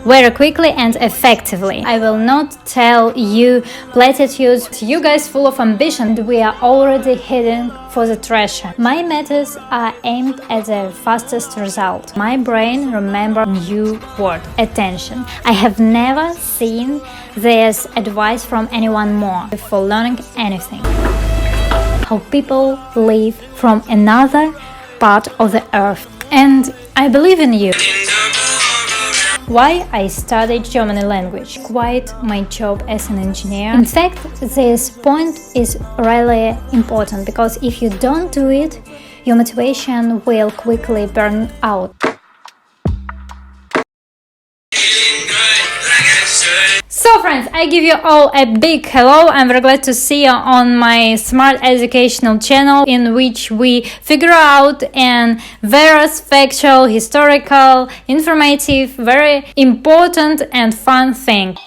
very quickly and effectively. I will not tell you platitudes. You guys full of ambition, we are already heading for the treasure. My methods are aimed at the fastest result. My brain remembers new word. Attention. I have never seen this advice from anyone more for learning anything. How people live from another part of the earth. And I believe in you. Why I studied German language, quite my job as an engineer. In fact, this point is really important because if you don't do it, your motivation will quickly burn out. So friends, I give you all a big hello. I'm very glad to see you on my smart educational channel in which we figure out and various factual, historical, informative, very important and fun things.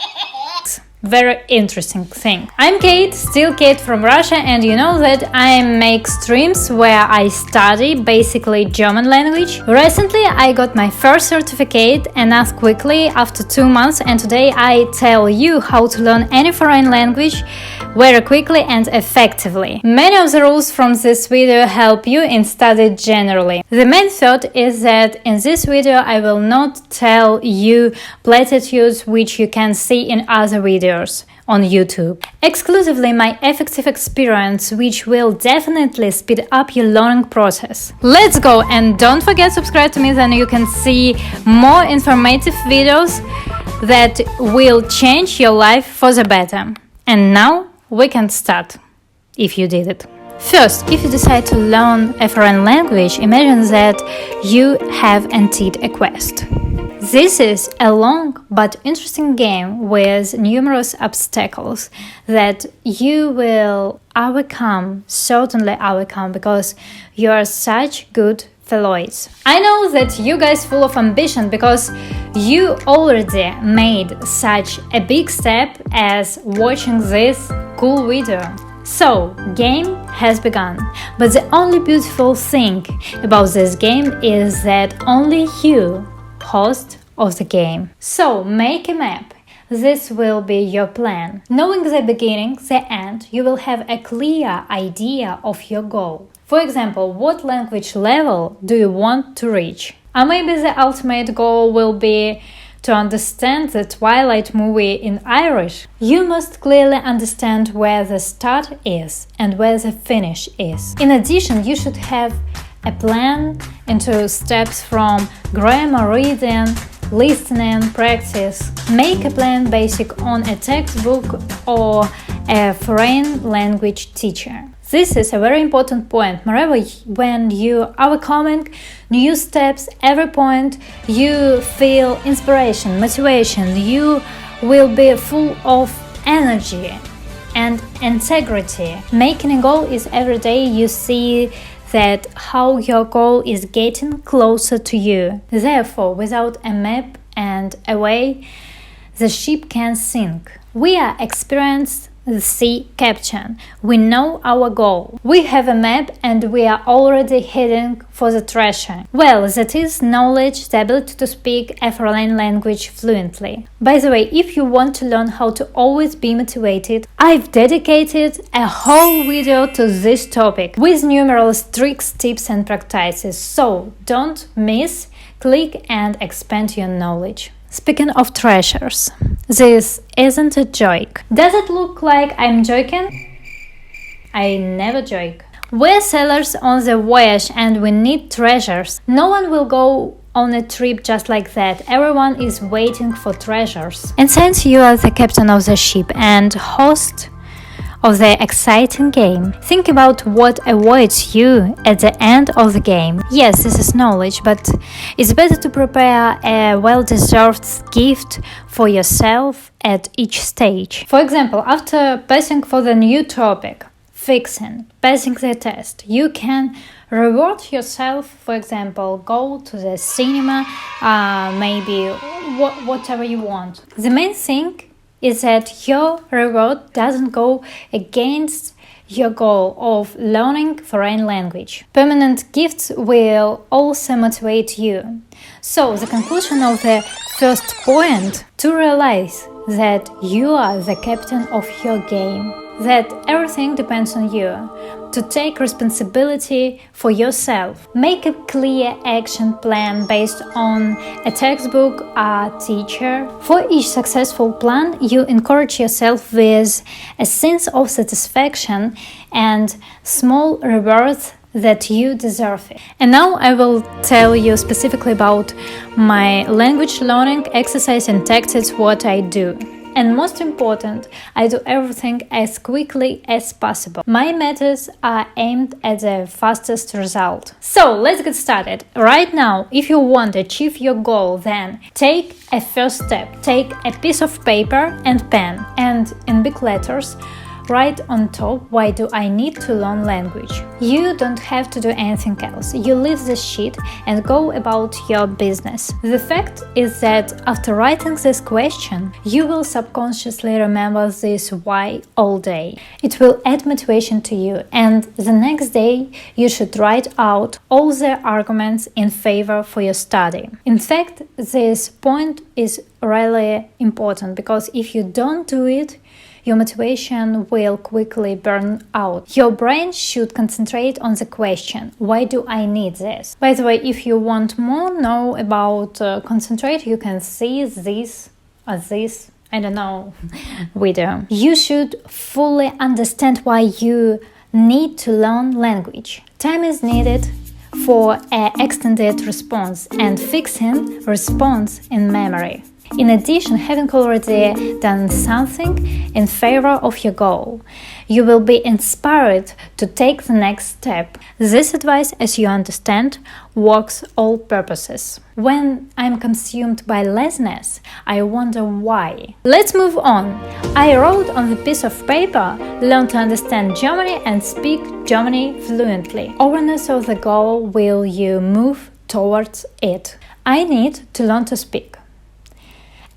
Very interesting thing. I'm Kate, still Kate from Russia, and you know that I make streams where I study basically German language. Recently I got my first certificate and as quickly after 2 months, and today I tell you how to learn any foreign language very quickly and effectively. Many of the rules from this video help you in study generally. The main thought is that in this video I will not tell you platitudes which you can see in other videos on YouTube. Exclusively my effective experience, which will definitely speed up your learning process. Let's go, and don't forget to subscribe to me, then you can see more informative videos that will change your life for the better. And now we can start, if you did it. First, if you decide to learn a foreign language, imagine that you have entered a quest. This is a long but interesting game with numerous obstacles that you will overcome, certainly overcome, because you are such good fellows. I know that you guys full of ambition because you already made such a big step as watching this cool video. So, game has begun, but the only beautiful thing about this game is that only you host of the game. So make a map. This will be your plan. Knowing the beginning, the end, you will have a clear idea of your goal. For example, what language level do you want to reach? Or maybe the ultimate goal will be to understand the Twilight movie in Irish. You must clearly understand where the start is and where the finish is. In addition, you should have a plan into steps from grammar, reading, listening, practice. Make a plan based on a textbook or a foreign language teacher. This is a very important point. Moreover, when you are overcoming new steps, every point you feel inspiration, motivation, you will be full of energy and integrity. Making a goal is every day you see that how your goal is getting closer to you. Therefore, without a map and a way, the ship can sink. We are experienced sea captain. We know our goal. We have a map and we are already heading for the treasure. Well, that is knowledge, the ability to speak a foreign language fluently. By the way, if you want to learn how to always be motivated, I've dedicated a whole video to this topic with numerous tricks, tips and practices. So don't miss, click and expand your knowledge. Speaking of treasures, this isn't a joke. Does it look like I'm joking? I never joke. We're sailors on the voyage and we need treasures. No one will go on a trip just like that. Everyone is waiting for treasures. And since you are the captain of the ship and host of the exciting game, think about what awaits you at the end of the game. Yes, this is knowledge, but it's better to prepare a well-deserved gift for yourself at each stage. For example, after passing for the new topic, fixing, passing the test, you can reward yourself. For example, go to the cinema, maybe whatever you want. The main thing is that your reward doesn't go against your goal of learning foreign language. Permanent gifts will also motivate you. So the conclusion of the First point, to realize that you are the captain of your game, that everything depends on you, to take responsibility for yourself. Make a clear action plan based on a textbook or teacher. For each successful plan, you encourage yourself with a sense of satisfaction and small rewards that you deserve it. And now I will tell you specifically about my language learning exercise and tactics, what I do. And most important, I do everything as quickly as possible. My methods are aimed at the fastest result. So let's get started. Right now, if you want to achieve your goal, then take a first step. Take a piece of paper and pen, and in big letters, write on top, why do I need to learn language? You don't have to do anything else. You leave the sheet and go about your business. The fact is that after writing this question, you will subconsciously remember this why all day. It will add motivation to you, and the next day you should write out all the arguments in favor for your study. In fact, this point is really important because if you don't do it, your motivation will quickly burn out. Your brain should concentrate on the question, why do I need this? By the way, if you want more know about concentrate, you can see this or this, I don't know, video. You should fully understand why you need to learn language. Time is needed for an extended response and fixing response in memory. In addition, having already done something in favor of your goal, you will be inspired to take the next step. This advice, as you understand, works all purposes. When I'm consumed by laziness, I wonder why. Let's move on. I wrote on the piece of paper, learn to understand Germany and speak Germany fluently. Awareness of the goal will you move towards it. I need to learn to speak.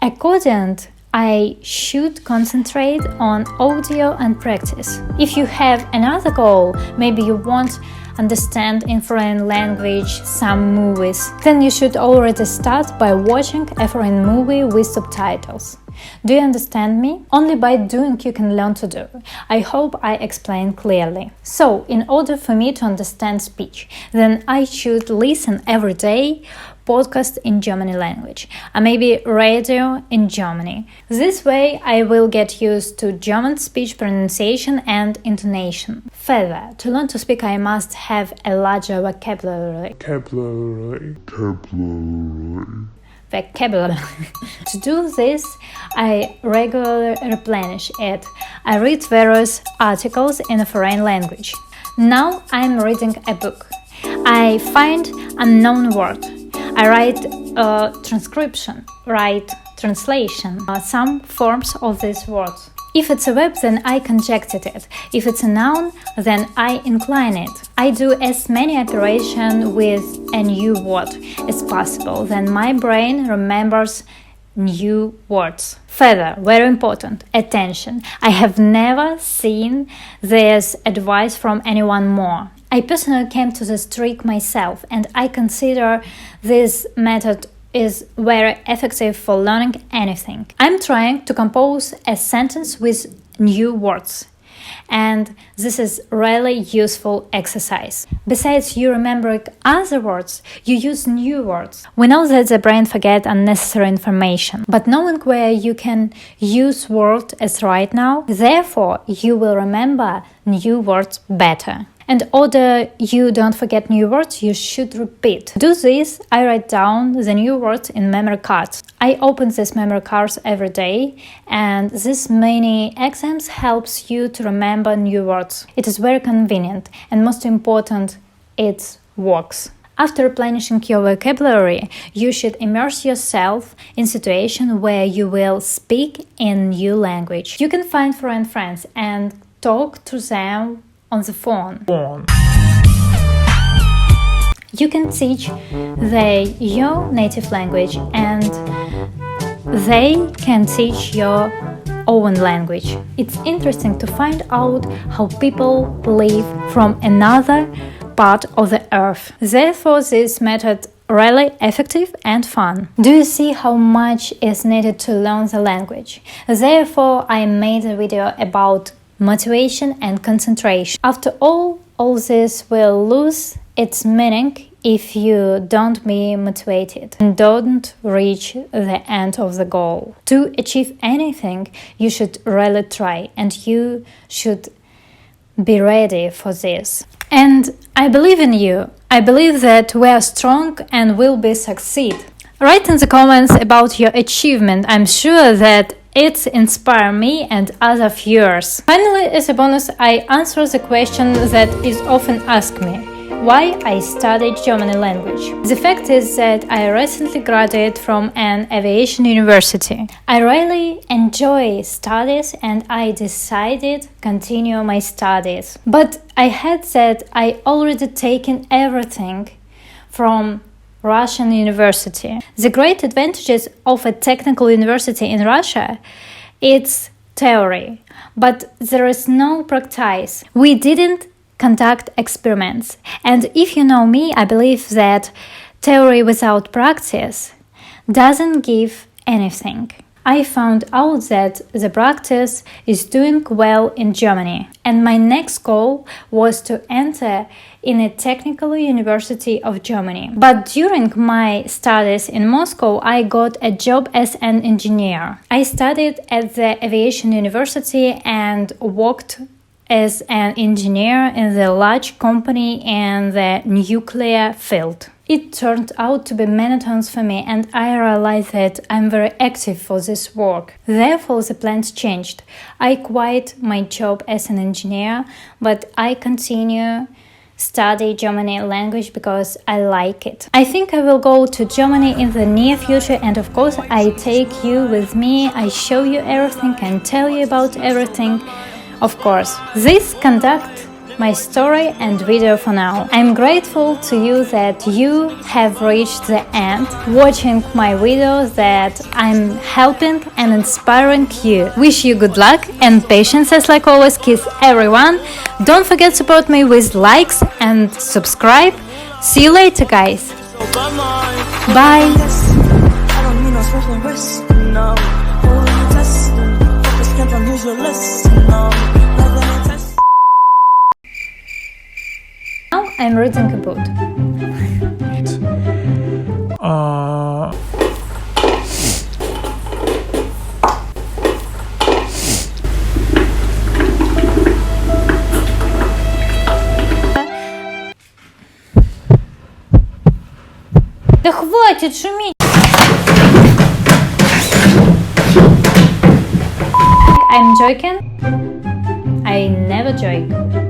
Accordingly, I should concentrate on audio and practice. If you have another goal, maybe you want understand in foreign language some movies, then you should already start by watching a foreign movie with subtitles. Do you understand me? Only by doing you can learn to do. I hope I explained clearly. So, in order for me to understand speech, then I should listen every day podcast in German language, or maybe radio in Germany. This way I will get used to German speech pronunciation and intonation. Further, to learn to speak I must have a larger vocabulary. To do this, I regularly replenish it. I read various articles in a foreign language. Now I'm reading a book. I find unknown word. I write transcription, write translation, some forms of these words. If it's a verb, then I conjugate it. If it's a noun, then I incline it. I do as many operations with a new word as possible. Then my brain remembers new words. Further, very important, attention. I have never seen this advice from anyone more. I personally came to this trick myself, and I consider this method is very effective for learning anything. I'm trying to compose a sentence with new words, and this is really useful exercise. Besides you remembering other words, you use new words. We know that the brain forgets unnecessary information, but knowing where you can use words as right now, therefore you will remember new words better. And in order you don't forget new words, you should repeat. To do this, I write down the new words in memory cards. I open these memory cards every day, and this many exams helps you to remember new words. It is very convenient, and most important, it works. After replenishing your vocabulary, you should immerse yourself in situations where you will speak in new language. You can find foreign friends and talk to them on the phone. You can teach your native language, and they can teach your own language. It's interesting to find out how people live from another part of the earth. Therefore, this method really effective and fun. Do you see how much is needed to learn the language? Therefore, I made a video about motivation and concentration. After all this will lose its meaning if you don't be motivated and don't reach the end of the goal. To achieve anything, you should really try, and you should be ready for this. And I believe in you. I believe that we are strong and will be succeed. Write in the comments about your achievement. I'm sure that it inspires me and other viewers. Finally, as a bonus, I answer the question that is often asked me: why I studied German language. The fact is that I recently graduated from an aviation university. I really enjoy studies and I decided continue my studies. But I had said I already taken everything from Russian university. The great advantages of a technical university in Russia, it's theory, but there is no practice. We didn't conduct experiments. And if you know me, I believe that theory without practice doesn't give anything. I found out that the practice is doing well in Germany, and my next goal was to enter in a technical university of Germany. But during my studies in Moscow, I got a job as an engineer. I studied at the aviation university and worked as an engineer in the large company in the nuclear field. It turned out to be monotonous for me, and I realized that I'm very active for this work. Therefore, the plans changed. I quit my job as an engineer, but I continue study German language because I like it. I think I will go to Germany in the near future, and of course I take you with me. I show you everything and tell you about everything. Of course, this conduct my story and video for now. I'm grateful to you that you have reached the end watching my videos, that I'm helping and inspiring you. Wish you good luck and patience, as like always. Kiss everyone. Don't forget to support me with likes and subscribe. See you later, guys. Bye. Now I'm reading a book. Да хватит шуметь! I'm joking. I never joke.